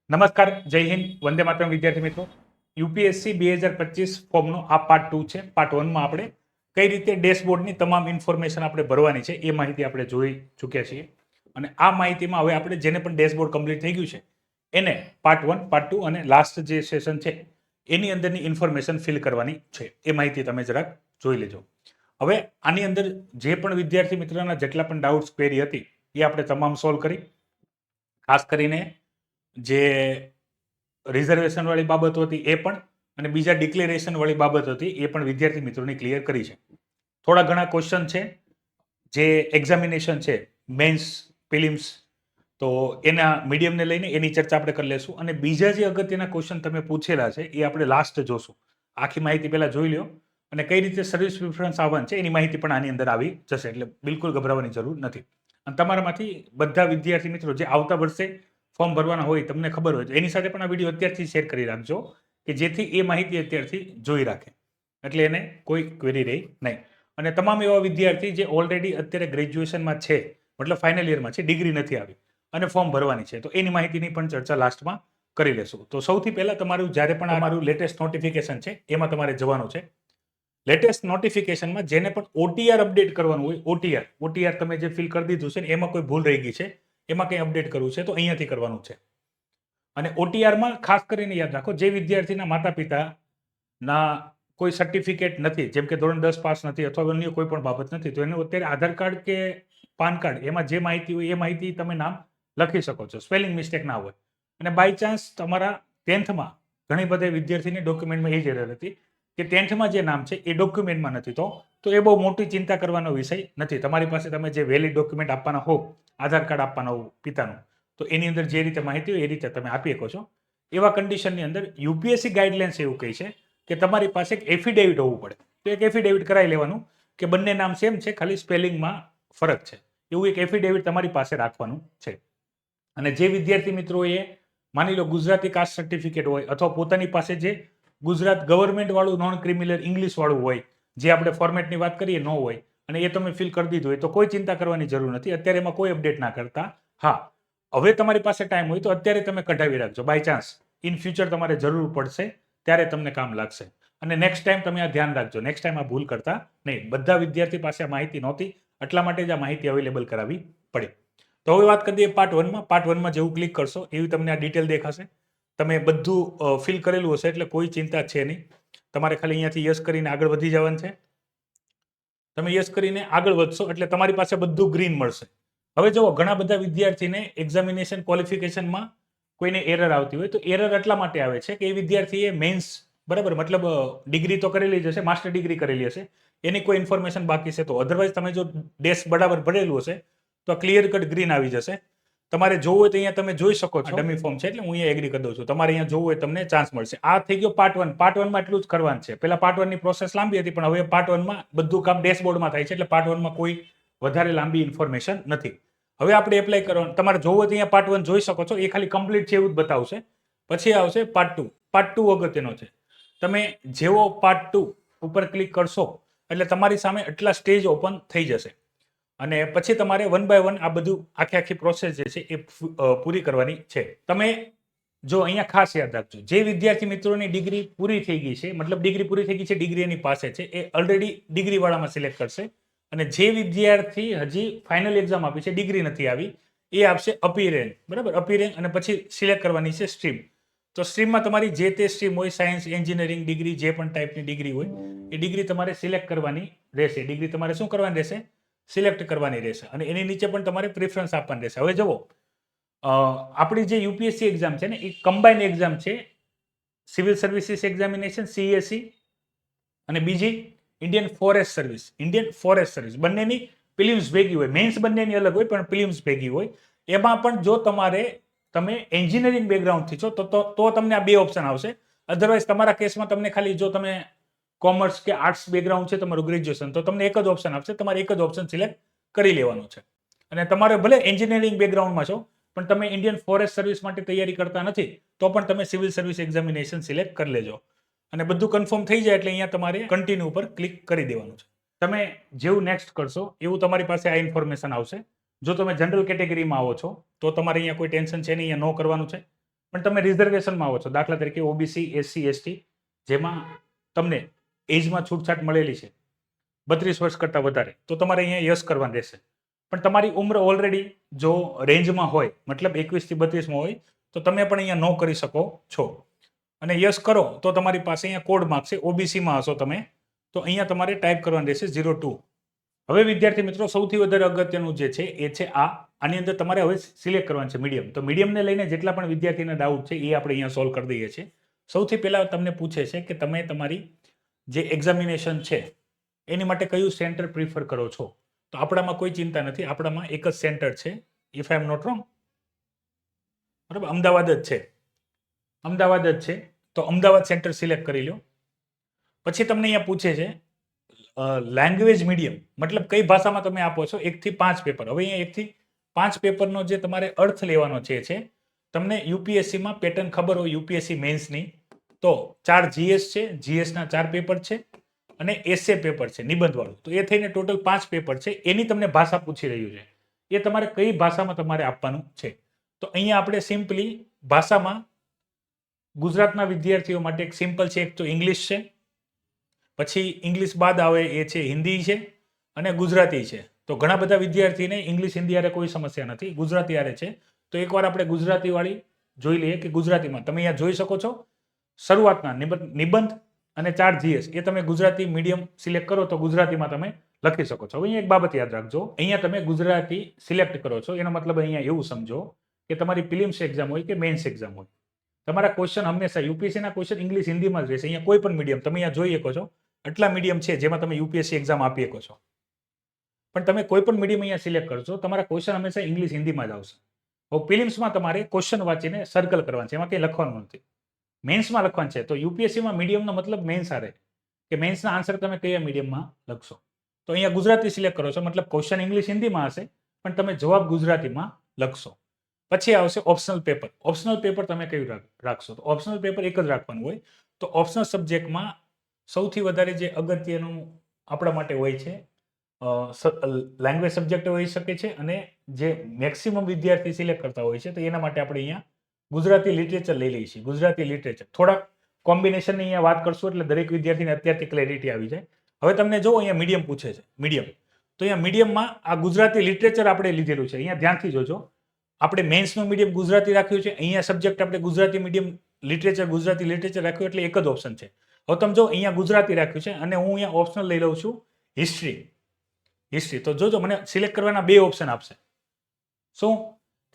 નમસ્કાર, જય હિન્દ, વંદે માતરમ વિદ્યાર્થી મિત્રો. યુપીએસસી 2025 ફોર્મનો આ પાર્ટ 2 છે. પાર્ટ 1માં આપણે કઈ રીતે ડેશબોર્ડની તમામ ઇન્ફોર્મેશન આપણે ભરવાની છે એ માહિતી આપણે જોઈ ચૂક્યા છીએ. અને આ માહિતીમાં હવે આપણે જેને પણ ડેશબોર્ડ કમ્પ્લીટ થઈ ગયું છે એને પાર્ટ 1, પાર્ટ 2 અને લાસ્ટ જે સેશન છે એની અંદરની ઇન્ફોર્મેશન ફિલ કરવાની છે. એ માહિતી તમે જરાક જોઈ લેજો. હવે આની અંદર જે પણ વિદ્યાર્થી મિત્રોના જેટલા પણ ડાઉટ્સ ક્વેરી હતી એ આપણે તમામ સોલ્વ કરી. ખાસ કરીને જે રિઝર્વેશન વાળી બાબત હતી એ પણ અને બીજા ડિક્લેરેશન વાળી બાબત હતી એ પણ વિદ્યાર્થી મિત્રોને ક્લિયર કરી છે. થોડા ઘણા ક્વેશ્ચન છે જે એક્ઝામિનેશન છે મેન્સ પ્રિલિમ્સ, તો એના મીડિયમને લઈને એની ચર્ચા આપણે કરી લેશું. અને બીજા જે અગત્યના ક્વેશ્ચન તમે પૂછેલા છે એ આપણે લાસ્ટ જોશું. આખી માહિતી પહેલા જોઈ લ્યો અને કઈ રીતે સર્વિસ પ્રિફરન્સ આવવાનું છે એની માહિતી પણ આની અંદર આવી જશે. એટલે બિલકુલ ગભરાવાની જરૂર નથી. અને તમારામાંથી બધા વિદ્યાર્થી મિત્રો જે આવતા વર્ષે ફોર્મ ભરવાના હોય તમને ખબર હોય તો એની સાથે પણ આ વિડીયો અત્યારથી શેર કરી રાખજો કે જેથી એ માહિતી અત્યારથી જોઈ રાખે, એટલે એને કોઈ ક્વેરી રહી નહીં. અને તમામ એવા વિદ્યાર્થી જે ઓલરેડી અત્યારે ગ્રેજ્યુએશનમાં છે, મતલબ ફાઇનલ યરમાં છે, ડિગ્રી નથી આવી અને ફોર્મ ભરવાની છે, તો એની માહિતીની પણ ચર્ચા લાસ્ટમાં કરી લેશું. તો સૌથી પહેલાં તમારું જ્યારે પણ અમારું લેટેસ્ટ નોટિફિકેશન છે એમાં તમારે જવાનું છે. લેટેસ્ટ નોટિફિકેશનમાં જેને પણ ઓટીઆર અપડેટ કરવાનું હોય, ઓટીઆર તમે જે ફિલ કરી દીધું છે ને એમાં કોઈ ભૂલ રહી ગઈ છે, એમાં કંઈ અપડેટ કરવું છે તો અહીંયાથી કરવાનું છે. અને ઓટીઆરમાં ખાસ કરીને યાદ રાખો, જે વિદ્યાર્થીના માતા પિતાના કોઈ સર્ટિફિકેટ નથી, જેમ કે ધોરણ 10 પાસ નથી અથવા અન્ય કોઈ પણ બાબત નથી, તો એનું અત્યારે આધાર કાર્ડ કે પાન કાર્ડ એમાં જે માહિતી હોય એ માહિતી તમે નામ લખી શકો છો, સ્પેલિંગ મિસ્ટેક ના હોય. અને બાય ચાન્સ તમારા 10થમાં ઘણી બધા વિદ્યાર્થીની ડોક્યુમેન્ટમાં એ જ એરર હતી કે 10થમાં જે નામ છે એ ડોક્યુમેન્ટમાં નથી, તો એ બહુ મોટી ચિંતા કરવાનો વિષય નથી. તમારી પાસે તમે જે વેલિડ ડોક્યુમેન્ટ આપવાના હો, આધાર કાર્ડ આપવાના હો પિતાનું, તો એની અંદર જે રીતે માહિતી હોય એ રીતે તમે આપી શકો છો. એવા કન્ડિશનની અંદર યુપીએસસી ગાઈડલાઇન્સ એવું કહે છે કે તમારી પાસે એક એફિડેવિટ હોવું પડે. તો એક એફિડેવિટ કરાવી લેવાનું કે બંને નામ સેમ છે, ખાલી સ્પેલિંગમાં ફરક છે, એવું એક એફિડેવિટ તમારી પાસે રાખવાનું છે. અને જે વિદ્યાર્થી મિત્રોએ માની લો ગુજરાતી કાસ્ટ સર્ટિફિકેટ હોય અથવા પોતાની પાસે જે ગુજરાત ગવર્મેન્ટ વાળું નોન ક્રિમિનલ ઇંગ્લિશ વાળું હોય, જે આપણે ફોર્મેટની વાત કરીએ ન હોય અને એ તમે ફિલ કરી દીધું હોય તો કોઈ ચિંતા કરવાની જરૂર નથી. અત્યારે એમાં કોઈ અપડેટ ના કરતા. હા, હવે તમારી પાસે ટાઈમ હોય તો અત્યારે તમે કઢાવી રાખજો. બાય ચાન્સ ઇન ફ્યુચર તમારે જરૂર પડશે ત્યારે તમને કામ લાગશે. અને નેક્સ્ટ ટાઈમ તમે આ ધ્યાન રાખજો, નેક્સ્ટ ટાઈમ આ ભૂલ કરતા નહીં. બધા વિદ્યાર્થી પાસે આ માહિતી નહોતી, એટલા માટે જ આ માહિતી અવેલેબલ કરાવી પડી. તો હવે વાત કરી દઈએ પાર્ટ 1માં. પાર્ટ 1માં જેવું ક્લિક કરશો એવી તમને આ ડિટેલ દેખાશે. તમે બધું ફિલ કરેલું હશે એટલે કોઈ ચિંતા છે નહીં. તમારે ખાલી અહીંયાથી યસ કરીને આગળ વધી જવાનું છે. તમે યસ કરીને આગળ વધશો એટલે તમારી પાસે બધું ગ્રીન મળશે. હવે જુઓ, ઘણા બધા વિદ્યાર્થીને એક્ઝામિનેશન ક્વોલિફિકેશનમાં કોઈને એરર આવતી હોય, તો એરર એટલા માટે આવે છે કે એ વિદ્યાર્થીએ મેન્સ, બરાબર, મતલબ ડિગ્રી તો કરેલી જ હશે, માસ્ટર ડિગ્રી કરેલી હશે, એની કોઈ ઇન્ફોર્મેશન બાકી છે. તો અધરવાઇઝ તમે જો ડેશ બરાબર ભરેલું હશે તો ક્લિયર કટ ગ્રીન આવી જશે. તમારે જોવું હોય તો અહીંયા તમે જોઈ શકો છો, ડમી ફોર્મ છે એટલે હું અહીંયા એગ્રી કરી દઉં છું. તમારે અહીંયા જોવું હોય તમને ચાન્સ મળશે. આ થઈ ગયો પાર્ટ 1. પાર્ટ 1માં એટલું જ કરવાનું છે. પહેલા પાર્ટ 1ની પ્રોસેસ લાંબી હતી, પણ હવે પાર્ટ 1માં બધું કામ ડેશબોર્ડમાં થાય છે, એટલે પાર્ટ 1માં કોઈ વધારે લાંબી ઇન્ફોર્મેશન નથી. હવે આપણે એપ્લાય કરવાનું. તમારે જોવું હોય તો અહીંયા પાર્ટ 1 જોઈ શકો છો, એ ખાલી કમ્પ્લીટ છે એવું જ બતાવશે. પછી આવશે પાર્ટ 2. પાર્ટ 2 અગત્યનો છે. તમે જેવો પાર્ટ 2 ઉપર ક્લિક કરશો એટલે તમારી સામે એટલા સ્ટેજ ઓપન થઈ જશે અને પછી તમારે 1 બાય 1 આ બધું આખી પ્રોસેસ જે છે એ પૂરી કરવાની છે. તમે જો અહીંયા ખાસ યાદ રાખજો, જે વિદ્યાર્થી મિત્રોની ડિગ્રી પૂરી થઈ ગઈ છે, મતલબ ડિગ્રી પૂરી થઈ ગઈ છે, ડિગ્રી એની પાસે છે, એ ઓલરેડી ડિગ્રીવાળામાં સિલેક્ટ કરશે. અને જે વિદ્યાર્થી હજી ફાઇનલ એક્ઝામ આપી છે, ડિગ્રી નથી આવી, એ આપશે અપીરેન્ક, બરાબર, અપીરેન્ક, અને પછી સિલેક્ટ કરવાની છે સ્ટ્રીમ. તો સ્ટ્રીમમાં તમારી જે તે સ્ટ્રીમ હોય, સાયન્સ, એન્જિનિયરિંગ ડિગ્રી, જે પણ ટાઈપની ડિગ્રી હોય એ ડિગ્રી તમારે સિલેક્ટ કરવાની રહેશે. ડિગ્રી તમારે શું કરવાની રહેશે? સિલેક્ટ કરવાની રહેશે. અને એની નીચે પણ તમારે પ્રિફરન્સ આપવાની રહેશે. હવે જુઓ, આપણી જે યુપીએસસી એક્ઝામ છે ને એ કમ્બાઇન એક્ઝામ છે. સિવિલ સર્વિસીસ એક્ઝામિનેશન, સીએસસી, અને બીજી ઇન્ડિયન ફોરેસ્ટ સર્વિસ, બંનેની પ્રિલિમ્સ ભેગી હોય. મેન્સ બંનેની અલગ હોય પણ પ્રિલિમ્સ ભેગી હોય. એમાં પણ જો તમે એન્જિનિયરિંગ બેકગ્રાઉન્ડથી છો તો તમને આ બે ઓપ્શન આવશે. અધરવાઇઝ તમારા કેસમાં તમને ખાલી, જો તમે કોમર્સ કે આર્ટ્સ બેકગ્રાઉન્ડ છે તમારું ગ્રેજ્યુએશન, તો તમને એક જ ઓપ્શન આપશે. તમારે એક જ ઓપ્શન સિલેક્ટ કરી લેવાનું છે. અને તમારે ભલે એન્જિનિયરિંગ બેકગ્રાઉન્ડમાં છો પણ તમે ઇન્ડિયન ફોરેસ્ટ સર્વિસ માટે તૈયારી કરતા નથી તો પણ તમે સિવિલ સર્વિસ એક્ઝામિનેશન સિલેક્ટ કરી લેજો. અને બધું કન્ફર્મ થઈ જાય એટલે અહીંયા તમારે કન્ટિન્યુ ઉપર ક્લિક કરી દેવાનું છે. તમે જેવું નેક્સ્ટ કરશો એવું તમારી પાસે આ ઇન્ફોર્મેશન આવશે. જો તમે જનરલ કેટેગરીમાં આવો છો તો તમારે અહીંયા કોઈ ટેન્શન છે નહીં, અહીંયા નો કરવાનું છે. પણ તમે રિઝર્વેશનમાં આવો છો, દાખલા તરીકે ઓબીસી, એસસી, એસટી, જેમાં તમને એજમાં છૂટછાટ મળેલી છે 32 વર્ષ કરતાં વધારે, તો તમારે અહીંયા યસ કરવાનું રહેશે. પણ તમારી ઉંમર ઓલરેડી જો રેન્જમાં હોય, મતલબ 21 થી 32માં હોય, તો તમે પણ અહીંયા નો કરી શકો છો. અને યસ કરો તો તમારી પાસે અહીંયા કોડ માગશે, ઓબીસીમાં હશો તમે તો અહીંયા તમારે ટાઈપ કરવાનું રહેશે 02. હવે વિદ્યાર્થી મિત્રો સૌથી વધારે અગત્યનું જે છે એ છે આની અંદર તમારે હવે સિલેક્ટ કરવાનું છે મીડિયમ. તો મીડિયમને લઈને જેટલા પણ વિદ્યાર્થીના ડાઉટ છે એ આપણે અહીંયા સોલ્વ કરી દઈએ છીએ. સૌથી પહેલાં તમને પૂછે છે કે તમે તમારી જે એક્ઝામિનેશન છે એની માટે કયું સેન્ટર પ્રિફર કરો છો. તો આપણામાં કોઈ ચિંતા નથી, આપણામાં એક જ સેન્ટર છે, if I am not wrong, બરાબર, અમદાવાદ જ છે, અમદાવાદ જ છે. તો અમદાવાદ સેન્ટર સિલેક્ટ કરી લો. પછી તમને અહીંયા પૂછે છે લેંગ્વેજ મીડિયમ, મતલબ કઈ ભાષામાં તમે આપો છો, 1 થી 5 પેપર. હવે અહીંયા 1 થી 5 પેપરનો જે તમારે અર્થ લેવાનો છે તમને યુપીએસસીમાં પેટર્ન ખબર હોય, યુપીએસસી મેન્સની, તો 4 જીએસ છે, જીએસના 4 પેપર છે અને એસે પેપર છે નિબંધવાળું, તો એ થઈને ટોટલ 5 પેપર છે. એની તમને ભાષા પૂછી રહ્યું છે, એ તમારે કઈ ભાષામાં તમારે આપવાનું છે. તો અહીંયા આપણે સિમ્પલી ભાષામાં ગુજરાતના વિદ્યાર્થીઓ માટે એક સિમ્પલ છે, એક તો ઇંગ્લિશ છે, પછી ઇંગ્લિશ બાદ આવે એ છે હિન્દી છે અને ગુજરાતી છે. તો ઘણા બધા વિદ્યાર્થીને ઇંગ્લિશ હિન્દી હારે કોઈ સમસ્યા નથી, ગુજરાતી હારે છે. તો એકવાર આપણે ગુજરાતીવાળી જોઈ લઈએ કે ગુજરાતીમાં તમે અહીંયા જોઈ શકો છો શરૂઆતના નિબંધ અને 4 જીએસ એ તમે ગુજરાતી મીડિયમ સિલેક્ટ કરો તો ગુજરાતીમાં તમે લખી શકો છો. હવે અહીંયા એક બાબત યાદ રાખજો, અહીંયા તમે ગુજરાતી સિલેક્ટ કરો છો એનો મતલબ અહીંયા એવું સમજો કે તમારી પ્રિલિમ્સ એક્ઝામ હોય કે મેન્સ એક્ઝામ હોય, તમારા ક્વેશ્ચન હંમેશા યુપીએસસીના ક્વેશ્ચન ઇંગ્લિશ હિન્દીમાં જ રહેશે. અહીંયા કોઈ પણ મીડિયમ તમે અહીંયા જોઈ શકો છો, આટલા મીડિયમ છે જેમાં તમે યુપીએસસી એક્ઝામ આપી શકો છો. પણ તમે કોઈ પણ મીડિયમ અહીંયા સિલેક્ટ કરશો, તમારા ક્વેશ્ચન હંમેશા ઇંગ્લિશ હિન્દીમાં જ આવશે. હવે પ્રિલિમ્સમાં તમારે ક્વેશ્ચન વાંચીને સર્કલ કરવાનું છે, એમાં કંઈ લખવાનું નથી. મેન્સમાં લખવાનું છે, તો યુપીએસસીમાં મીડિયમનો મતલબ મેન્સ આરે કે મેન્સના આન્સર તમે કયા મીડિયમમાં લખશો. તો અહીંયા ગુજરાતી સિલેક્ટ કરો છો, મતલબ ક્વેશ્ચન ઇંગ્લિશ હિન્દીમાં હશે પણ તમે જવાબ ગુજરાતીમાં લખશો. પછી આવશે ઓપ્શનલ પેપર. ઓપ્શનલ પેપર તમે કયું રાખશો, તો ઓપ્શનલ પેપર એક જ રાખવાનું હોય. તો ઓપ્શનલ સબ્જેક્ટમાં સૌથી વધારે જે અગત્યનું આપણા માટે હોય છે લેંગ્વેજ સબ્જેક્ટ હોઈ શકે છે, અને જે મેક્સિમમ વિદ્યાર્થી સિલેક્ટ કરતા હોય છે તો એના માટે આપણે અહીંયા ગુજરાતી લિટરેચર લઈ લઈએ છીએ. ગુજરાતી લિટરેચર થોડાક કોમ્બિનેશનની અહીંયા વાત કરશું એટલે દરેક વિદ્યાર્થીને અત્યારથી ક્લેરિટી આવી જાય. હવે તમને જો અહીંયા મીડિયમ પૂછે છે, મીડિયમ, તો અહીંયા મીડિયમમાં આ ગુજરાતી લિટરેચર આપણે લીધેલું છે. અહીંયા ધ્યાનથી જોજો, આપણે મેન્સનું મીડિયમ ગુજરાતી રાખ્યું છે, અહીંયા સબ્જેક્ટ આપણે Gujarati medium literature, Gujarati literature રાખ્યું એટલે એક જ ઓપ્શન છે. હવે તમે જો અહીંયા ગુજરાતી રાખ્યું છે અને હું અહીંયા ઓપ્શનલ લઈ લઉં છું હિસ્ટ્રી. તો જોજો મને સિલેક્ટ કરવાના 2 ઓપ્શન આપશે. શું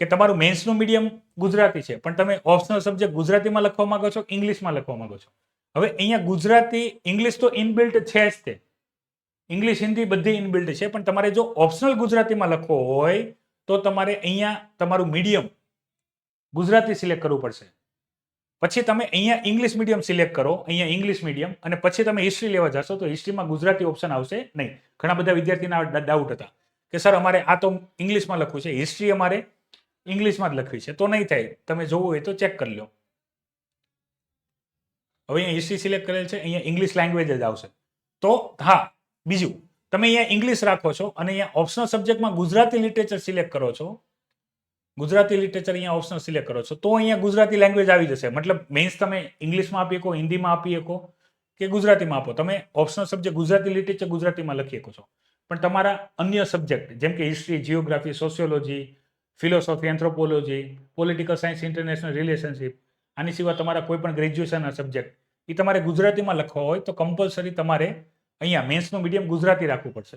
કે તમારું મેન્સનું મીડિયમ ગુજરાતી છે પણ તમે ઓપ્શનલ સબ્જેક્ટ ગુજરાતીમાં લખવા માંગો છો, ઇંગ્લિશમાં લખવા માંગો છો. હવે અહીંયા ગુજરાતી ઇંગ્લિશ તો ઇનબિલ્ટ છે જ, તે ઇંગ્લિશ હિન્દી બધી ઇનબિલ્ટ છે, પણ તમારે જો ઓપ્શનલ ગુજરાતીમાં લખવો હોય તો તમારે અહીંયા તમારું મીડિયમ ગુજરાતી સિલેક્ટ કરવું પડશે. પછી તમે અહીંયા ઇંગ્લિશ મીડિયમ સિલેક્ટ કરો, અહીંયા ઇંગ્લિશ મીડિયમ, અને પછી તમે હિસ્ટ્રી લેવા જશો તો હિસ્ટ્રીમાં ગુજરાતી ઓપ્શન આવશે નહીં. ઘણા બધા વિદ્યાર્થીના ડાઉટ હતા કે સર અમારે આ તો ઇંગ્લિશમાં લખવું છે, હિસ્ટ્રી અમારે ઇંગ્લિશમાં જ લખવી છે, તો નહીં થાય. તમે જોવું હોય તો ચેક કરી લો. હવે અહીંયા હિસ્ટ્રી સિલેક્ટ કરેલ છે, અહીંયા ઇંગ્લિશ લેંગ્વેજ જ આવશે. તો હા, બીજું તમે અહીંયા ઇંગ્લિશ રાખો છો અને અહીંયા ઓપ્શનલ સબ્જેક્ટમાં ગુજરાતી લિટરેચર સિલેક્ટ કરો છો, ગુજરાતી લિટરેચર અહીંયા ઓપ્શનલ સિલેક્ટ કરો છો, તો અહીંયા ગુજરાતી લેંગ્વેજ આવી જશે. મતલબ મેન્સ તમે ઇંગ્લિશમાં આપી શકો, હિન્દીમાં આપી શકો કે ગુજરાતીમાં આપો, તમે ઓપ્શનલ સબ્જેક્ટ ગુજરાતી લિટરેચર ગુજરાતીમાં લખી શકો છો. પણ તમારા અન્ય સબ્જેક્ટ જેમ કે history, geography, sociology, philosophy, anthropology, political science, international relationship, આની સિવાય તમારા કોઈ પણ ગ્રેજ્યુએશનના સબ્જેક્ટ એ તમારે ગુજરાતીમાં લખવા હોય તો કમ્પલસરી તમારે અહીંયા મેન્સનું મીડિયમ ગુજરાતી રાખવું પડશે.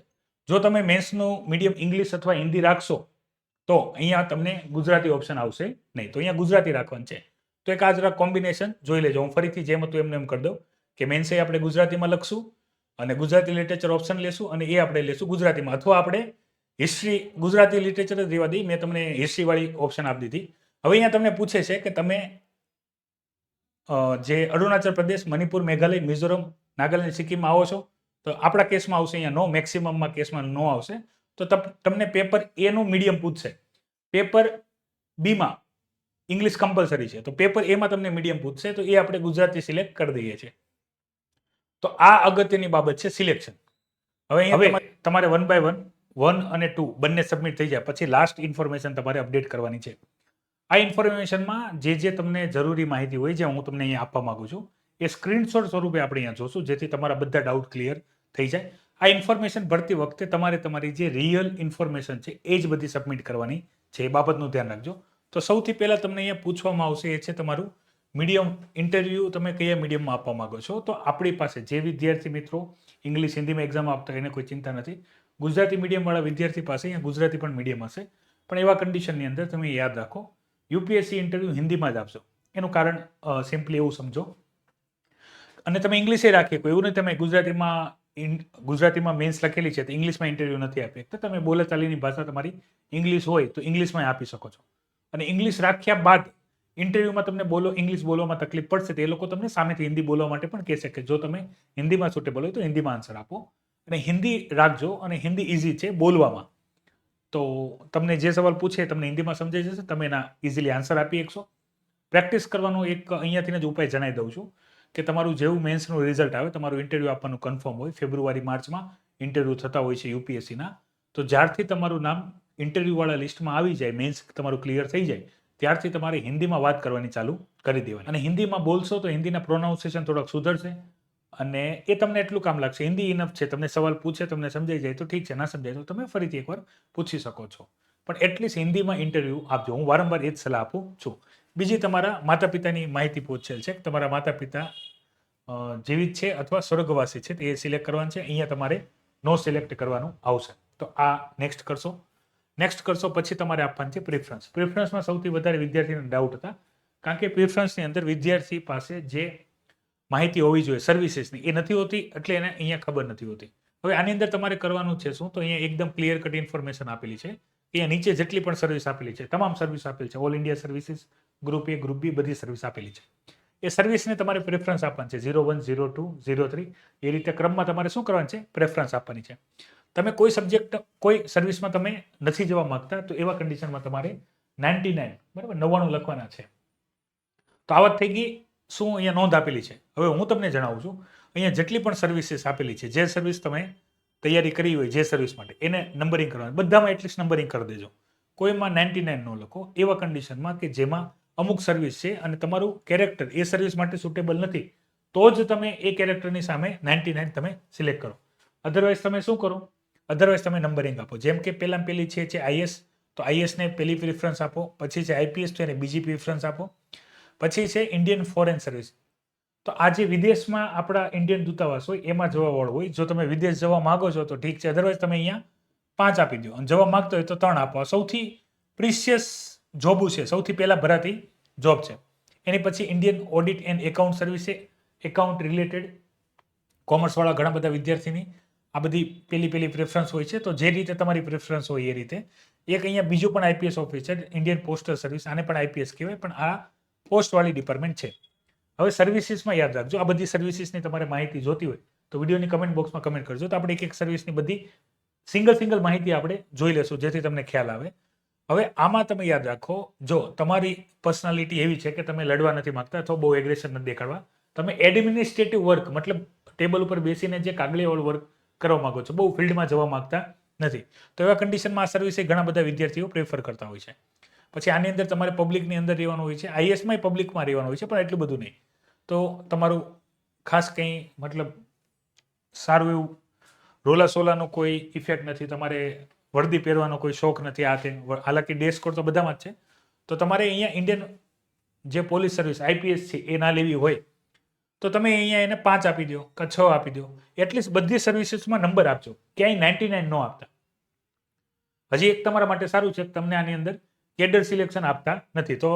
જો તમે મેન્સનું મીડિયમ ઇંગ્લિશ અથવા હિન્દી રાખશો તો અહીંયા તમને ગુજરાતી ઓપ્શન આવશે નહીં, તો અહીંયા ગુજરાતી રાખવાનું છે. તો એક આ જરા કોમ્બિનેશન જોઈ લેજો. હું ફરીથી જેમ હતું એમને એમ કરી દઉં કે મેન્સે આપણે ગુજરાતીમાં લખશું અને ગુજરાતી લિટરેચર ઓપ્શન લેશું અને એ આપણે લેશું ગુજરાતીમાં, અથવા આપણે હિસ્ટ્રી ગુજરાતી લિટરેચર જ રહેવા દઈ. મેં તમને હિસ્ટ્રીવાળી ઓપ્શન આપી દીધી. હવે અહીંયા તમને પૂછે છે કે તમે જે અરુણાચલ પ્રદેશ, મણિપુર, મેઘાલય, મિઝોરમ, નાગાલેન્ડ, સિક્કિમમાં આવો છો, તો આપણા કેસમાં આવશે અહીંયા નો, મેક્સિમમમાં કેસમાં નો આવશે. તો તમને પેપર એનું મીડિયમ પૂછશે. પેપર બીમાં ઇંગ્લિશ કમ્પલસરી છે, તો પેપર એમાં તમને મીડિયમ પૂછશે, તો એ આપણે ગુજરાતી સિલેક્ટ કરી દઈએ છીએ. તો આ અગત્યની બાબત છે સિલેક્શન. હવે તમારે 1 by 1 અને 2 બંને સબમિટ થઈ જાય પછી લાસ્ટ ઇન્ફોર્મેશન તમારે અપડેટ કરવાની છે. આ ઇન્ફોર્મેશનમાં જે તમને જરૂરી માહિતી હોય જે હું તમને અહીંયા આપવા માંગુ છું એ સ્ક્રીનશોટ સ્વરૂપે આપણે અહીંયા જોશું જેથી તમારા બધા ડાઉટ ક્લિયર થઈ જાય. આ ઇન્ફોર્મેશન ભરતી વખતે તમારે તમારી જે રિયલ ઇન્ફોર્મેશન છે એ જ બધી સબમિટ કરવાની છે, એ બાબતનું ધ્યાન રાખજો. તો સૌથી પહેલાં તમને અહીંયા પૂછવામાં આવશે એ છે તમારું મીડિયમ. ઇન્ટરવ્યૂ તમે કયા મીડિયમમાં આપવા માંગો છો? તો આપણી પાસે જે વિદ્યાર્થી મિત્રો ઇંગ્લિશ હિન્દીમાં એક્ઝામ આપતા એને કોઈ ચિંતા નથી. ગુજરાતી મીડિયમવાળા વિદ્યાર્થી પાસે અહીંયા ગુજરાતી પણ મીડિયમ હશે, પણ એવા કન્ડિશનની અંદર તમે યાદ રાખો યુપીએસસી ઇન્ટરવ્યૂ હિન્દીમાં જ આપશો. એનું કારણ સિમ્પલી એવું સમજો, અને તમે ઇંગ્લિશે રાખીએ કોઈ એવું નહીં તમે ગુજરાતીમાં મેન્સ લખેલી છે તો ઇંગ્લિશમાં ઇન્ટરવ્યૂ નથી આપી શકતા. તમે બોલાચાલીની ભાષા તમારી ઇંગ્લિશ હોય તો ઇંગ્લિશમાં આપી શકો છો. અને ઇંગ્લિશ રાખ્યા બાદ ઇન્ટરવ્યૂમાં તમને ઇંગ્લિશ બોલવામાં તકલીફ પડશે તો એ લોકો તમને સામેથી હિન્દી બોલવા માટે પણ કહેશે કે જો તમે હિન્દીમાં સુટેબલ હોય તો હિન્દીમાં આન્સર આપો. અને હિન્દી રાખજો, અને હિન્દી ઇઝી છે બોલવામાં. તો તમને જે સવાલ પૂછે તમને હિન્દીમાં સમજાઈ જશે, તમે એના ઇઝીલી આન્સર આપી શકશો. પ્રેક્ટિસ કરવાનો એક અહીંયાથી જ ઉપાય જણાવી દઉં છું કે તમારું જેવું મેન્સનું રિઝલ્ટ આવે, તમારું ઇન્ટરવ્યૂ આપવાનું કન્ફર્મ હોય, ફેબ્રુઆરી માર્ચમાં ઇન્ટરવ્યૂ થતા હોય છે યુપીએસસીના, તો જ્યારથી તમારું નામ ઇન્ટરવ્યૂવાળા લિસ્ટમાં આવી જાય, મેન્સ તમારું ક્લિયર થઈ જાય, ત્યારથી તમારે હિન્દીમાં વાત કરવાની ચાલુ કરી દેવાની. અને હિન્દીમાં બોલશો તો હિન્દીના પ્રોનાઉન્સિએશન થોડાક સુધરશે, અને એ તમને એટલું કામ લાગશે. હિન્દી ઇનફ છે, તમને સવાલ પૂછે તમને સમજાઈ જાય તો ઠીક છે, ના સમજાય તો તમે ફરીથી એકવાર પૂછી શકો છો. પણ એટલીસ્ટ હિન્દીમાં ઇન્ટરવ્યૂ આપજો. હું વારંવાર એ જ સલાહ આપું છું. બીજી તમારા માતા પિતાની માહિતી પૂછેલ છે કે તમારા માતા પિતા જીવિત છે અથવા સ્વર્ગવાસી છે, તે સિલેક્ટ કરવાનું છે. અહીંયા તમારે નો સિલેક્ટ કરવાનું આવશે. તો આ નેક્સ્ટ કરશો પછી તમારે આપવાનું છે પ્રિફરન્સ. પ્રિફરન્સમાં સૌથી વધારે વિદ્યાર્થીને ડાઉટ હતા, કારણ કે પ્રિફરન્સની અંદર વિદ્યાર્થી પાસે જે માહિતી હોવી જોઈએ સર્વિસીસની એ નથી હોતી, એટલે એને અહીંયા ખબર નથી હોતી. હવે આની અંદર તમારે કરવાનું છે શું? તો અહીંયા એકદમ ક્લિયર કટ ઇન્ફોર્મેશન આપેલી છે. અહીંયા નીચે જેટલી પણ સર્વિસ આપેલી છે તમામ સર્વિસ આપેલી છે, ઓલ ઇન્ડિયા સર્વિસીસ, ગ્રુપ એ ગ્રુપ બી બધી સર્વિસ આપેલી છે. એ સર્વિસને તમારે પ્રેફરન્સ આપવાની છે, 01, 02, 03 એ રીતે ક્રમમાં તમારે શું કરવાનું છે? પ્રેફરન્સ આપવાની છે. તમે કોઈ સબ્જેક્ટ કોઈ સર્વિસમાં તમે નથી જવા માંગતા તો એવા કન્ડિશનમાં તમારે 99 બરાબર 99 લખવાના છે. તો આ વાત થઈ ગઈ. શું અહીંયા નોંધ આપેલી છે? હવે હું તમને જણાવું છું, અહીંયા જેટલી પણ સર્વિસીસ આપેલી છે, જે સર્વિસ તમે તૈયારી કરી હોય જે સર્વિસ માટે, એને નંબરિંગ કરવાનું. બધામાં એટલીસ્ટ નંબરિંગ કરી દેજો. કોઈમાં 99 ન લખો. એવા કન્ડિશનમાં કે જેમાં અમુક સર્વિસ છે અને તમારું કેરેક્ટર એ સર્વિસ માટે સુટેબલ નથી, તો જ તમે એ કેરેક્ટરની સામે 99 તમે સિલેક્ટ કરો. અધરવાઇઝ તમે શું કરો? અધરવાઇઝ તમે નંબરિંગ આપો. જેમ કે પહેલી છે આઈએસ, તો આઈએસને પહેલી પ્રિફરન્સ આપો. પછી છે આઈપીએસ, તો એને બીજી પ્રિફરન્સ આપો. પછી છે ઇન્ડિયન ફોરેન સર્વિસ. તો આ જે વિદેશમાં આપણા ઇન્ડિયન દૂતાવાસ હોય એમાં જવાવાળું હોય. જો તમે વિદેશ જવા માંગો છો તો ઠીક છે, અધરવાઇઝ તમે અહીંયા 5 આપી દો, અને જવા માંગતો હોય તો 3 આપો. સૌથી પ્રિશિયસ જોબ છે, સૌથી પહેલાં ભરાતી જોબ છે. એની પછી Indian audit and account service છે, એકાઉન્ટ રિલેટેડ. કોમર્સવાળા ઘણા બધા વિદ્યાર્થીની આ બધી પહેલી પ્રેફરન્સ હોય છે. તો જે રીતે તમારી પ્રેફરન્સ હોય એ રીતે. એક અહીંયા બીજું પણ IPS officer, Indian postal service, આને પણ આઈપીએસ કહેવાય, પણ આ પોસ્ટવાળી ડિપાર્ટમેન્ટ છે. હવે સર્વિસીસમાં યાદ રાખજો, આ બધી સર્વિસીસની તમારે માહિતી જોતી હોય તો વિડીયોની કમેન્ટ બોક્સમાં કમેન્ટ કરજો, તો આપણે એક સર્વિસની બધી સિંગલ માહિતી આપણે જોઈ લેશું જેથી તમને ખ્યાલ આવે. હવે આમાં તમે યાદ રાખો, જો તમારી પર્સનાલિટી એવી છે કે તમે લડવા નથી માંગતા અથવા બહુ એગ્રેશન નથી દેખાડવા, તમે એડમિનિસ્ટ્રેટિવ વર્ક મતલબ ટેબલ ઉપર બેસીને જે કાગળિયાવાળું વર્ક કરવા માંગો છો, બહુ ફિલ્ડમાં જવા માંગતા નથી, તો એવા કન્ડિશનમાં આ સર્વિસે ઘણા બધા વિદ્યાર્થીઓ પ્રેફર કરતા હોય છે. પછી આની અંદર તમારે પબ્લિકની અંદર રહેવાનું હોય છે, આઈએસમાં પબ્લિકમાં રહેવાનું હોય છે, પણ એટલું બધું નહીં. તો તમારું ખાસ કંઈ મતલબ સારું એવું રોલાસોલાનો કોઈ ઇફેક્ટ નથી, તમારે વર્દી પહેરવાનો કોઈ શોખ નથી. આ તે હાલાકી ડેસ્ક કોડ તો બધામાં જ છે. તો તમારે અહીંયા ઇન્ડિયન જે પોલીસ સર્વિસ આઈપીએસ છે એ ના લેવી હોય તો તમે અહીંયા એને 5 આપી દો કે 6 આપી દો. એટલીસ્ટ બધી સર્વિસીસમાં નંબર આપજો, ક્યાંય 99 ન આપતા. હજી એક તમારા માટે સારું છે કે તમને આની અંદર કેડર સિલેક્શન આપતા નથી. તો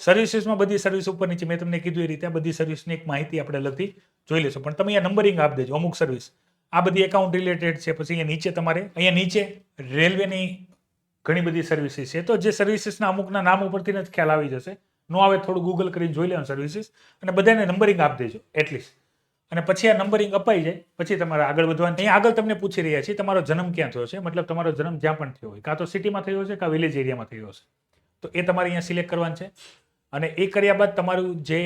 સર્વિસીસમાં બધી સર્વિસ ઉપર નીચે મેં તમને કીધું એ રીતે આ બધી સર્વિસની એક માહિતી આપણે અલગથી જોઈ લેશું, પણ તમે અહીંયા નંબરિંગ આપી દેજો. અમુક સર્વિસ આ બધી એકાઉન્ટ રિલેટેડ છે. પછી અહીંયા નીચે રેલવેની ઘણી બધી સર્વિસીસ છે. તો જે સર્વિસીસના અમુકના નામ ઉપરથી જ ખ્યાલ આવી જશે. નો આવે થોડું ગૂગલ કરીને જોઈ લેવાનું સર્વિસીસ, અને બધાને નંબરિંગ આપી દેજો એટલીસ્ટ. અને પછી આ નંબરિંગ અપાઈ જાય પછી તમારે આગળ વધવાનું. અહીંયા આગળ તમને પૂછી રહ્યા છીએ તમારો જન્મ ક્યાં થયો છે, મતલબ તમારો જન્મ જ્યાં પણ થયો હોય, કાં તો સિટીમાં થયો છે કાં વિલેજ એરિયામાં થયો હશે, તો એ તમારે અહીંયા સિલેક્ટ કરવાનું છે. અને એ કર્યા બાદ તમારું જે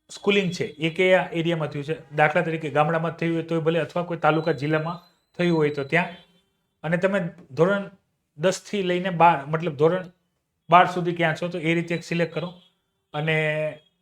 સ્કૂલિંગ છે એ કયા એરિયામાં થયું છે, દાખલા તરીકે ગામડામાં થયું હોય તો ભલે, અથવા કોઈ તાલુકા જિલ્લામાં થયું હોય તો ત્યાં. અને તમે ધોરણ 10 થી લઈને 12 મતલબ ધોરણ 12 સુધી ક્યાં છો તો એ રીતે સિલેક્ટ કરો. અને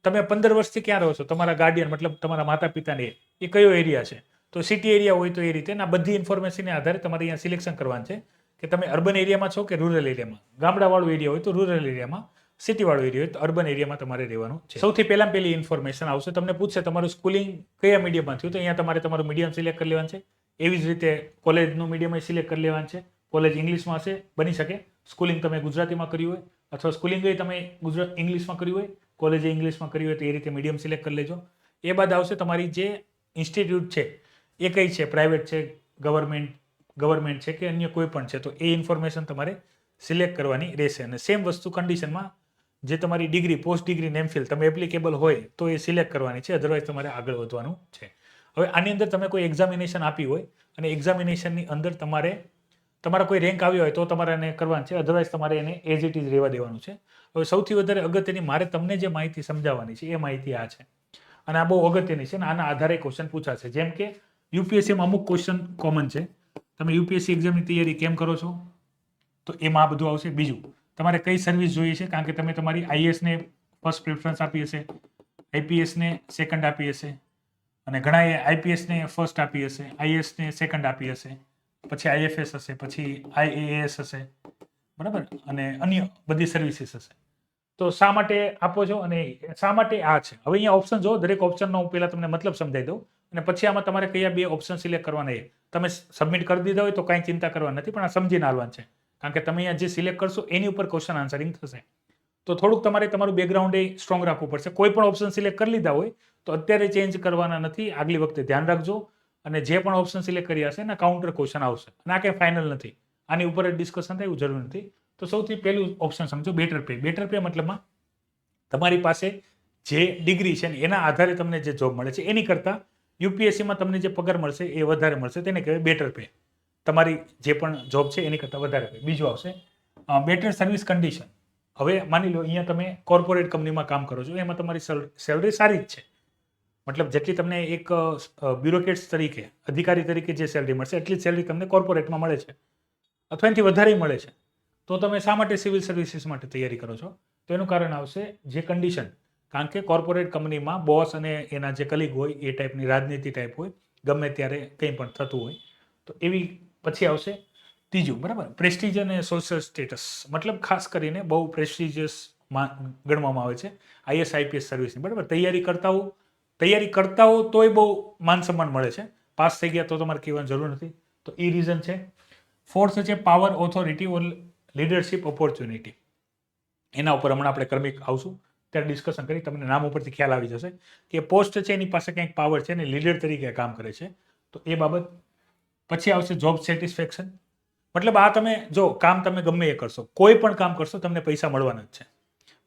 તમે 15 વર્ષથી ક્યાં રહો છો, તમારા ગાર્ડિયન મતલબ તમારા માતા પિતાને એ કયો એરિયા છે, તો સિટી એરિયા હોય તો એ રીતે. આ બધી ઇન્ફોર્મેશનને આધારે તમારે અહીંયા સિલેક્શન કરવાનું છે કે તમે અર્બન એરિયામાં છો કે રૂરલ એરિયામાં. ગામડાવાળું એરિયા હોય તો રૂરલ એરિયામાં, સિટીવાળો એરિયા હોય તો અર્બન એરિયામાં તમારે રહેવાનું છે. સૌથી પહેલી ઇન્ફોર્મેશન આવશે, તમને પૂછશે તમારું સ્કૂલિંગ કયા મીડિયમમાં થયું, તો અહીંયા તમારે તમારું મીડિયમ સિલેક્ટ કરી લેવાનું છે. એવી જ રીતે કોલેજનું મીડિયમ સિલેક્ટ કરી લેવાનું છે. કોલેજ ઇંગ્લિશમાં હશે, બની શકે. સ્કૂલિંગ તમે ગુજરાતીમાં કર્યું હોય અથવા સ્કૂલિંગ તમે ઇંગ્લિશમાં કર્યું હોય, કોલેજે ઇંગ્લિશમાં કર્યું હોય તો એ રીતે મીડિયમ સિલેક્ટ કરી લેજો. એ બાદ આવશે તમારી જે ઇન્સ્ટિટ્યૂટ છે એ કઈ છે, પ્રાઇવેટ છે, ગવર્મેન્ટ છે કે અન્ય કોઈ પણ છે, તો એ ઇન્ફોર્મેશન તમારે સિલેક્ટ કરવાની રહેશે. અને સેમ વસ્તુ કન્ડિશનમાં જે તમારી ડિગ્રી, પોસ્ટ ડિગ્રી, નેમફિલ તમે એપ્લિકેબલ હોય તો એ સિલેક્ટ કરવાની છે, અધરવાઇઝ તમારે આગળ વધવાનું છે. હવે આની અંદર તમે કોઈ એક્ઝામિનેશન આપી હોય અને એક્ઝામિનેશનની અંદર તમારા કોઈ રેન્ક આવ્યો હોય તો તમારે એને કરવાનું છે, અધરવાઇઝ તમારે એને એઝ ઇટ ઇઝ રહેવા દેવાનું છે. હવે સૌથી વધારે અગત્યની મારે તમને જે માહિતી સમજાવવાની છે એ માહિતી આ છે, અને આ બહુ અગત્યની છે. અને આના આધારે ક્વેશ્ચન પૂછાશે. જેમ કે યુપીએસસીમાં અમુક ક્વેશ્ચન કોમન છે. તમે યુપીએસસી એક્ઝામની તૈયારી કેમ કરો છો, તો એમાં આ બધું આવશે. બીજું, તમારે કઈ સર્વિસ જોઈએ છે, કારણ કે તમે તમારી આઈએએસને ફર્સ્ટ પ્રેફરન્સ આપી હશે, આઈપીએસને સેકન્ડ આપી હશે, અને ઘણાએ આઈપીએસને ફર્સ્ટ આપી હશે, આઈએસને સેકન્ડ આપી હશે, પછી આઈએફએસ હશે, પછી આઈએએસ હશે, બરાબર, અને અન્ય બધી સર્વિસીસ હશે. તો શા માટે આપો છો અને શા માટે આ છે. હવે અહીંયા ઓપ્શન જો, દરેક ઓપ્શનનો હું પહેલાં તમને મતલબ સમજાવી દઉં અને પછી આમાં તમારે કયા 2 ઓપ્શન સિલેક્ટ કરવાના એ તમે સબમિટ કરી દીધા હોય તો કાંઈ ચિંતા કરવાની નથી, પણ આ સમજીને હાલવાનું છે. કારણ કે તમે અહીંયા જે સિલેક્ટ કરશો એની ઉપર ક્વેશ્ચન આન્સરિંગ થશે. તો થોડુંક તમારે તમારું બેકગ્રાઉન્ડ એ સ્ટ્રોંગ રાખવું પડશે. કોઈ પણ ઓપ્શન સિલેક્ટ કરી લીધા હોય તો અત્યારે ચેન્જ કરવાના નથી, આગલી વખતે ધ્યાન રાખજો. અને જે પણ ઓપ્શન સિલેક્ટ કર્યા હશે એના કાઉન્ટર ક્વેશ્ચન આવશે, અને આ કંઈ ફાઇનલ નથી, આની ઉપર જ ડિસ્કશન થાય એવું જરૂર નથી. તો સૌથી પહેલું ઓપ્શન સમજો, બેટર પે. બેટર પે મતલબમાં તમારી પાસે જે ડિગ્રી છે ને એના આધારે તમને જે જોબ મળે છે એની કરતાં યુપીએસસીમાં તમને જે પગાર મળશે એ વધારે મળશે, તેને કહેવાય બેટર પે. તમારી જે પણ જોબ છે એની કરતાં વધારે પે. બીજું આવશે બેટર સર્વિસ કન્ડિશન. હવે માની લો અહીંયા તમે કોર્પોરેટ કંપનીમાં કામ કરો છો, એમાં તમારી સેલરી સારી જ છે, મતલબ જેટલી તમને એક બ્યુરોક્રેટ્સ તરીકે, અધિકારી તરીકે જે સેલરી મળશે એટલી જ સેલરી તમને કોર્પોરેટમાં મળે છે, અથવા એનાથી વધારે મળે છે. તો તમે શા માટે સિવિલ સર્વિસીસ માટે તૈયારી કરો છો, તો એનું કારણ આવશે જે કન્ડિશન. કારણ કે કોર્પોરેટ કંપનીમાં બોસ અને એના જે કલીગ હોય એ ટાઈપની રાજનીતિ ટાઈપ હોય, ગમે ત્યારે કંઈ પણ થતું હોય, તો એવી. પછી આવશે ત્રીજું, બરાબર, પ્રેસ્ટીજ અને સોશિયલ સ્ટેટસ. મતલબ ખાસ કરીને બહુ પ્રેસ્ટિજિયસ ગણવામાં આવે છે આઈએસ આઈપીએસ સર્વિસની, બરાબર. તૈયારી કરતા હો તોય બહુ માન સન્માન મળે છે. પાસ થઈ ગયા તો તમારે કહેવાની જરૂર નથી. તો એ રીઝન છે. ફોર્થ છે પાવર, ઓથોરિટી ઓર લીડરશિપ ઓપોર્ચ્યુનિટી. એના ઉપર હમણાં આપણે ક્રમિક આવશું ત્યારે ડિસ્કશન કરી, તમને નામ ઉપરથી ખ્યાલ આવી જશે કે પોસ્ટ છે એની પાસે કંઈક પાવર છે અને લીડર તરીકે કામ કરે છે, તો એ બાબત. પછી આવશે જોબ સેટિસ્ફેક્શન. મતલબ આ તમે જો કામ તમે ગમે એ કરશો, કોઈ પણ કામ કરશો તમને પૈસા મળવાના જ છે,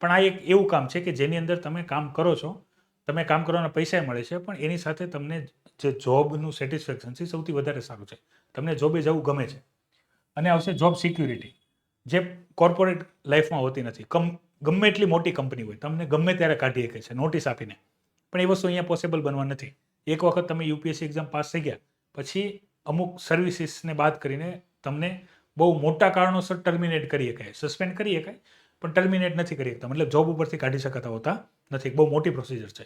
પણ આ એક એવું કામ છે કે જેની અંદર તમે કામ કરો છો, તમે કામ કરવાના પૈસા મળે છે, પણ એની સાથે તમને જે જોબનું સેટિસ્ફેક્શન છે સૌથી વધારે સારું છે, તમને જોબે જવું ગમે છે. અને આવશે જોબ સિક્યુરિટી, જે કોર્પોરેટ લાઈફમાં હોતી નથી. ગમે એટલી મોટી કંપની હોય તમને ગમે ત્યારે કાઢી શકે છે નોટિસ આપીને, પણ એ વસ્તુ અહીંયા પોસિબલ બનવા નથી. એક વખત તમે યુપીએસસી એક્ઝામ પાસ થઈ ગયા પછી અમુક સર્વિસીસને બાદ કરીને તમને બહુ મોટા કારણોસર ટર્મિનેટ કરી શકાય, સસ્પેન્ડ કરી શકાય, પણ ટર્મિનેટ નથી કરી શકતા, મતલબ જોબ ઉપરથી કાઢી શકાતા હોતા નથી. બહુ મોટી પ્રોસિજર છે.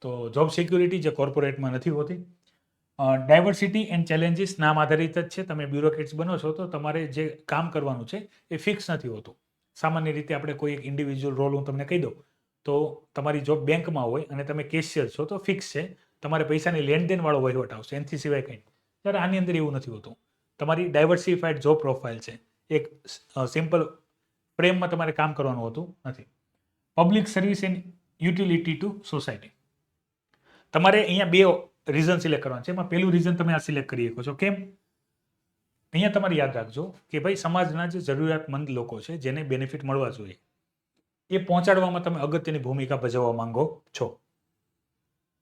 તો જોબ સિક્યુરિટી જે કોર્પોરેટમાં નથી હોતી. ડાયવર્સિટી એન્ડ ચેલેન્જીસ નામ આધારિત જ છે. તમે બ્યુરોક્રેટ્સ બનો છો તો તમારે જે કામ કરવાનું છે એ ફિક્સ નથી હોતું. સામાન્ય રીતે આપણે કોઈ એક ઇન્ડિવિજ્યુઅલ રોલ હું તમને કહી દઉં તો તમારી જોબ બેંકમાં હોય અને તમે કેશિયર છો તો ફિક્સ છે, તમારે પૈસાની લેનદેનવાળો વહીવટ આવશે, એનાથી સિવાય કંઈ. ત્યારે આની અંદર એવું નથી હોતું. તમારી ડાયવર્સિફાઈડ જોબ પ્રોફાઇલ છે, એક સિમ્પલ પ્રેમમાં તમારે કામ કરવાનું હોતું નથી. Public service and utility to society. તમારે અહીંયા 2 રીઝન સિલેક્ટ કરવાના છે. એમાં પહેલું રીઝન તમે આ સિલેક્ટ કરી શકો છો. કેમ? અહીંયા તમારે યાદ રાખજો કે ભાઈ સમાજના જે જરૂરિયાતમંદ લોકો છે જેને બેનિફિટ મળવા જોઈએ એ પહોંચાડવામાં તમે અગત્યની ભૂમિકા ભજવવા માંગો છો.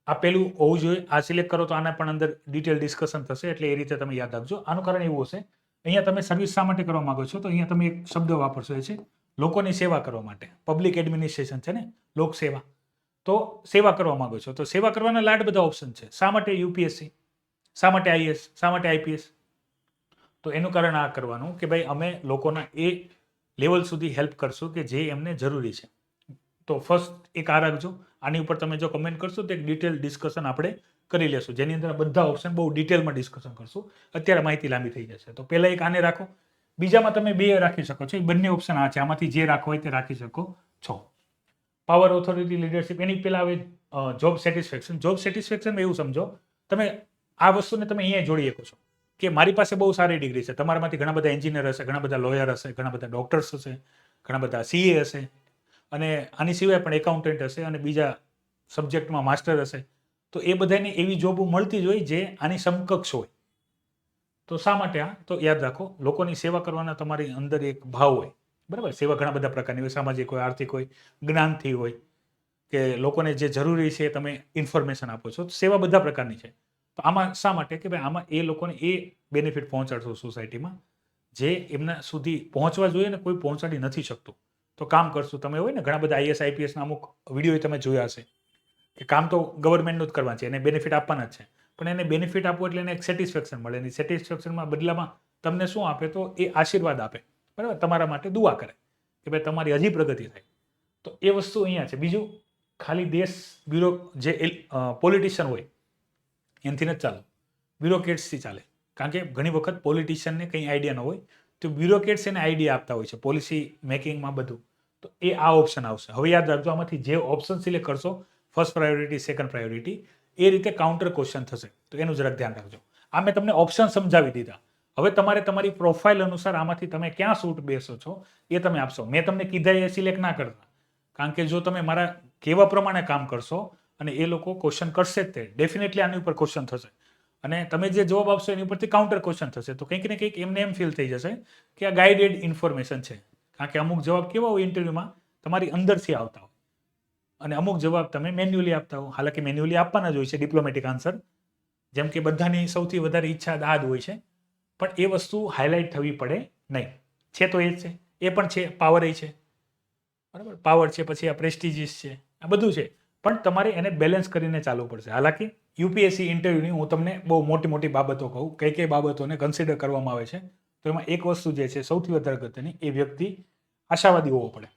આ પહેલું હોવું જોઈએ. આ સિલેક્ટ કરો તો આના પણ અંદર ડિટેલ ડિસ્કશન થશે, એટલે એ રીતે તમે યાદ રાખજો. આનું કારણ એવું હશે, અહીંયા તમે સર્વિસ શા માટે કરવા માંગો છો, તો અહીંયા તમે એક શબ્દ વાપરશો, એ છે લોકોની સેવા કરવા માટે. પબ્લિક એડમિનિસ્ટ્રેશન છે ને, લોકસેવા. તો સેવા કરવા માંગો છો, તો સેવા કરવાના લાડ બધા ઓપ્શન છે. શા માટે યુપીએસસી, શા માટે આઈએસ, શા માટે આઈપીએસ? તો એનું કારણ આ કરવાનું કે ભાઈ અમે લોકોના એ લેવલ સુધી હેલ્પ કરશું કે જે એમને જરૂરી છે. તો ફર્સ્ટ એક આ રાખજો. આની ઉપર તમે જો કમેન્ટ કરશો તો એક ડિટેલ ડિસ્કશન આપણે કરી લેશું, જેની અંદર બધા ઓપ્શન બહુ ડિટેલમાં ડિસ્કશન કરશું. અત્યારે માહિતી લાંબી થઈ જશે. તો પહેલાં એક આને રાખો. બીજામાં તમે બે રાખી શકો છો. એ બંને ઓપ્શન આ છે, આમાંથી જે રાખવો હોય તે રાખી શકો છો. પાવર, ઓથોરિટી, લીડરશિપ, એની પહેલાં આવે જોબ સેટિસ્ફેક્શન. જોબ સેટિસ્ફેક્શન એવું સમજો, તમે આ વસ્તુને તમે અહીંયા જોડી શકો છો કે મારી પાસે બહુ સારી ડિગ્રી છે. તમારામાંથી ઘણા બધા એન્જિનિયર હશે, ઘણા બધા લોયર હશે, ઘણા બધા ડોક્ટર્સ હશે, ઘણા બધા CA હશે, અને આની સિવાય પણ એકાઉન્ટન્ટ હશે, અને બીજા સબ્જેક્ટમાં માસ્ટર હશે. તો એ બધાને એવી જોબ મળતી જ હોય જે આની સમકક્ષ હોય. તો શા માટે આ? તો યાદ રાખો, લોકોની સેવા કરવાના તમારી અંદર એક ભાવ હોય. બરાબર? સેવા ઘણા બધા પ્રકારની હોય, સામાજિક હોય, આર્થિક હોય, જ્ઞાનથી હોય, કે લોકોને જે જરૂરી છે તમે ઇન્ફોર્મેશન આપો છો. સેવા બધા પ્રકારની છે. તો આમાં શા માટે કે ભાઈ આમાં એ લોકોને એ બેનિફિટ પહોંચાડશો સોસાયટીમાં જે એમના સુધી પહોંચવા જોઈએ ને કોઈ પહોંચાડી નથી શકતું. તો કામ કરશું. તમે હોય ને ઘણા બધા IAS IPSના અમુક વિડીયો તમે જોયા હશે કે કામ તો ગવર્મેન્ટનું જ કરવાનું છે, એને બેનિફિટ આપવાના જ છે, પણ એને બેનિફિટ આપવું એટલે એને એક સેટિસ્ફેક્શન મળે. એની સેટિસ્ફેક્શનમાં બદલામાં તમને શું આપે? તો એ આશીર્વાદ આપે. બરાબર? તમારા માટે દુઆ કરે કે ભાઈ તમારી હજી પ્રગતિ થાય. તો એ વસ્તુ અહીંયા છે. બીજું, ખાલી દેશ બ્યુરો જે પોલિટિશિયન હોય એનાથી નથી ચાલે, બ્યુરોક્રેટ્સથી ચાલે. કારણ કે ઘણી વખત પોલિટિશિયનને કંઈ આઈડિયા ન હોય, તો બ્યુરોક્રેટ્સ એને આઈડિયા આપતા હોય છે પોલિસી મેકિંગમાં બધું. તો એ આ ઓપ્શન આવશે. હવે યાદ રાખજો, આમાંથી જે ઓપ્શન સિલેક્ટ કરશો, ફર્સ્ટ પ્રાયોરિટી, સેકન્ડ પ્રાયોરિટી, એ રીતે કાઉન્ટર ક્વેશ્ચન થશે. તો એનું જરાક ધ્યાન રાખજો. આ મેં તમને ઓપ્શન સમજાવી દીધા. હવે તમારે તમારી પ્રોફાઇલ અનુસાર આમાંથી તમે ક્યાં સૂટ બેસો છો એ તમે આપશો. મેં તમને કીધા એ સિલેક્ટ ના કરતા, કારણ કે જો તમે મારા કેવા પ્રમાણે કામ કરશો અને એ લોકો ક્વેશ્ચન કરશે જ તે ડેફિનેટલી આની ઉપર ક્વેશ્ચન થશે, અને તમે જે જવાબ આપશો એની ઉપરથી કાઉન્ટર ક્વેશ્ચન થશે. તો કંઈક ને કંઈક એમને એમ ફીલ થઈ જશે કે આ ગાઈડેડ ઇન્ફોર્મેશન છે. કારણ કે અમુક જવાબ કેવા હોય ઇન્ટરવ્યૂમાં તમારી અંદરથી આવતા હોય, અને અમુક જવાબ તમે મેન્યુઅલી આપતા હો. હાલાકી મેન્યુઅલી આપવાના જ હોય છે ડિપ્લોમેટિક આન્સર, જેમ કે બધાની સૌથી વધારે ઈચ્છા આ જ હોય છે, પણ એ વસ્તુ હાઇલાઇટ થવી પડે નહીં. છે તો એ જ છે, એ પણ છે, પાવર એ છે. બરાબર? પાવર છે, પછી આ પ્રેસ્ટિજિયસ છે, આ બધું છે, પણ તમારે એને બેલેન્સ કરીને ચાલવું પડશે. હાલાકી UPSC ઇન્ટરવ્યૂની હું તમને બહુ મોટી મોટી બાબતો કહું, કઈ કઈ બાબતોને કન્સિડર કરવામાં આવે છે. તો એમાં એક વસ્તુ જે છે સૌથી વધારે અગત્યની, એ વ્યક્તિ આશાવાદી હોવો પડે.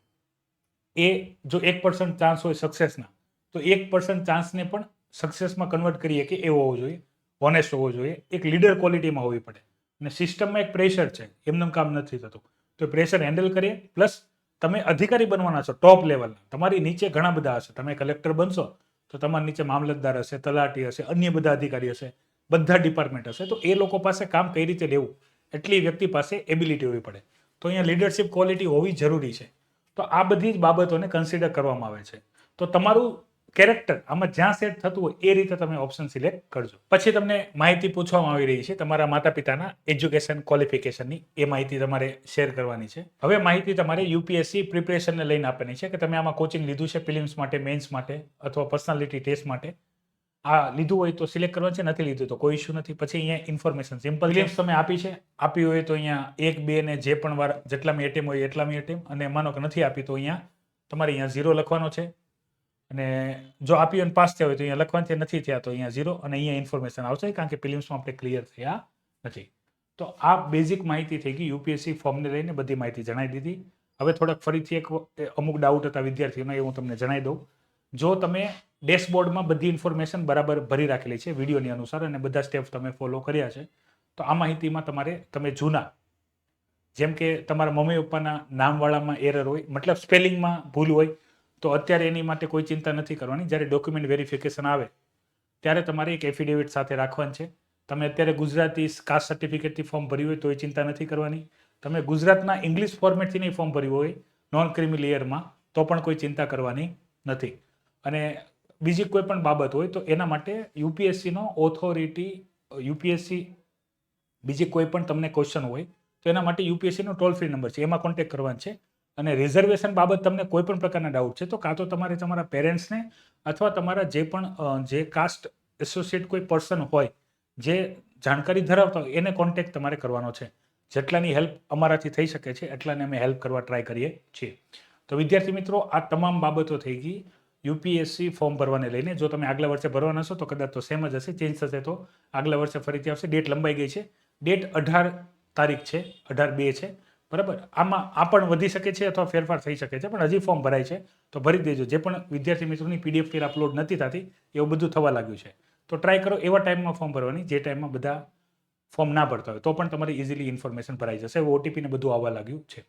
એ જો 1% ચાન્સ હોય સક્સેસના, તો 1% ચાન્સને પણ સક્સેસમાં કન્વર્ટ કરીએ કે એવો હોવો જોઈએ, ઓનેસ્ટ હોવો જોઈએ, એક લીડર ક્વોલિટીમાં હોવી પડે. અને સિસ્ટમમાં એક પ્રેશર છે, એમનું કામ નથી થતું. તો પ્રેશર હેન્ડલ કરીએ, પ્લસ તમે અધિકારી બનવાના છો ટોપ લેવલના. તમારી નીચે ઘણા બધા હશે. તમે કલેક્ટર બનશો તો તમારી નીચે મામલતદાર હશે, તલાટી હશે, અન્ય બધા અધિકારી હશે, બધા ડિપાર્ટમેન્ટ હશે. તો એ લોકો પાસે કામ કઈ રીતે લેવું એટલી વ્યક્તિ પાસે એબિલિટી હોવી પડે. તો અહીંયા લીડરશિપ ક્વોલિટી હોવી જરૂરી છે. તો આ બધી જ બાબતોને કન્સિડર કરવામાં આવે છે. તો તમારું કેરેક્ટર આમાં જ્યાં સેટ થતું હોય એ રીતે તમે ઓપ્શન સિલેક્ટ કરજો. પછી તમને માહિતી પૂછવામાં આવી રહી છે તમારા માતા પિતાના એજ્યુકેશન ક્વોલિફિકેશનની. એ માહિતી તમારે શેર કરવાની છે. હવે માહિતી તમારે UPSC પ્રિપરેશનને લઈને આપવાની છે કે તમે આમાં કોચિંગ લીધું છે પ્રિલિમ્સ માટે, મેન્સ માટે, અથવા પર્સનાલિટી ટેસ્ટ માટે. આ લીધું હોય તો સિલેક્ટ કરવાનું છે, નથી લીધું તો કોઈ ઇશ્યુ નથી. પછી અહીંયા ઇન્ફોર્મેશન સિમ્પલ, પ્રિલિમ્સ તમે આપી છે, આપી હોય તો અહીંયા 1, 2 ને જે પણ વાર જેટલામી એટેમ હોય એટલામી એટેમ, અને માનો કે નથી આપી તો અહીંયા તમારે અહીંયા 0 લખવાનો છે. અને જો આપી અને પાસ થયા હોય તો અહીંયા લખવાનું છે, નથી થયા તો અહીંયા 0, અને અહીંયા ઇન્ફોર્મેશન આવશે કારણ કે પ્રિલિમ્સમાં આપણે ક્લિયર થયા નથી. તો આ બેઝિક માહિતી થઈ ગઈ. UPSC ફોર્મને લઈને બધી માહિતી જણાવી દીધી. હવે થોડાક ફરીથી અમુક ડાઉટ હતા વિદ્યાર્થીઓના, એ હું તમને જણાવી દઉં. જો તમે ડેશબોર્ડમાં બધી ઇન્ફોર્મેશન બરાબર ભરી રાખેલી છે વિડીયોની અનુસાર, અને બધા સ્ટેપ તમે ફોલો કર્યા છે, તો આ માહિતીમાં તમે જૂના, જેમ કે તમારા મમ્મી પપ્પાના નામવાળામાં એરર હોય, મતલબ સ્પેલિંગમાં ભૂલ હોય, તો અત્યારે એની માટે કોઈ ચિંતા નથી કરવાની. જ્યારે ડોક્યુમેન્ટ વેરિફિકેશન આવે ત્યારે તમારે એક એફિડેવિટ સાથે રાખવાનું છે. તમે અત્યારે ગુજરાતી કાસ્ટ સર્ટિફિકેટથી ફોર્મ ભર્યું હોય તો એ ચિંતા નથી કરવાની. તમે ગુજરાતના ઇંગ્લિશ ફોર્મેટથી નહીં ફોર્મ ભર્યું હોય નોન ક્રિમી લેયરમાં, તો પણ કોઈ ચિંતા કરવાની નથી. અને બીજી કોઈ પણ બાબત હોય તો એના માટે UPSCનો ઓથોરિટી, UPSC બીજી કોઈ પણ તમને ક્વેશ્ચન હોય તો એના માટે UPSCનો ટોલ ફ્રી નંબર છે, એમાં કોન્ટેક્ટ કરવાનો છે. અને રિઝર્વેશન બાબત તમને કોઈ પણ પ્રકારના ડાઉટ છે તો કાં તો તમારે તમારા પેરેન્ટ્સને અથવા તમારા જે કાસ્ટ એસોસિએટ કોઈ પર્સન હોય જે જાણકારી ધરાવતા હોય એને કોન્ટેક્ટ તમારે કરવાનો છે. જેટલાની હેલ્પ અમારાથી થઈ શકે છે એટલાને અમે હેલ્પ કરવા ટ્રાય કરીએ છીએ. તો વિદ્યાર્થી મિત્રો, આ તમામ બાબતો થઈ ગઈ UPSC ફોર્મ ભરવાને લઈને. જો તમે આગલા વર્ષે ભરવાના છો તો કદાચ તો સેમ જ હશે, ચેન્જ થશે તો આગલા વર્ષે ફરીથી આવશે. ડેટ લંબાઈ ગઈ છે. ડેટ 18 તારીખ છે, 18/2 છે. બરાબર, આમાં આ પણ વધી શકે છે અથવા ફેરફાર થઈ શકે છે, પણ હજી ફોર્મ ભરાય છે તો ભરી દેજો. જે પણ વિદ્યાર્થી મિત્રોની PDF ફાઇલ અપલોડ નથી થતી એવું બધું થવા લાગ્યું છે, તો ટ્રાય કરો એવા ટાઈમમાં ફોર્મ ભરવાની જે ટાઈમમાં બધા ફોર્મ ના ભરતા હોય, તો પણ તમારી ઇઝીલી ઇન્ફોર્મેશન ભરાઈ જશે. OTP ને બધું આવવા લાગ્યું છે.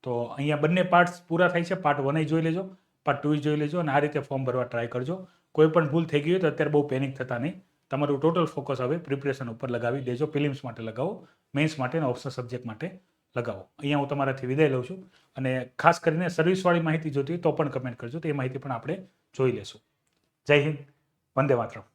તો અહીંયા બંને પાર્ટ્સ પૂરા થાય છે. પાર્ટ 1 જોઈ લેજો, પાર્ટ 2 જોઈ લેજો અને આ રીતે ફોર્મ ભરવા ટ્રાય કરજો. કોઈ પણ ભૂલ થઈ ગઈ હોય તો અત્યારે બહુ પેનિક થતા નહીં. તમારું ટોટલ ફોકસ હવે પ્રિપરેશન ઉપર લગાવી દેજો. પ્રિલિમ્સ માટે લગાવો, મેન્સ માટે અને ઓપ્શનલ સબ્જેક્ટ માટે લગાવો. અહીંયા હું તમારાથી વિદાય લઉં છું અને ખાસ કરીને સર્વિસવાળી માહિતી જોતી હોય તો પણ કમેન્ટ કરજો, તો એ માહિતી પણ આપણે જોઈ લેશું. જય હિન્દ, વંદે માતરમ.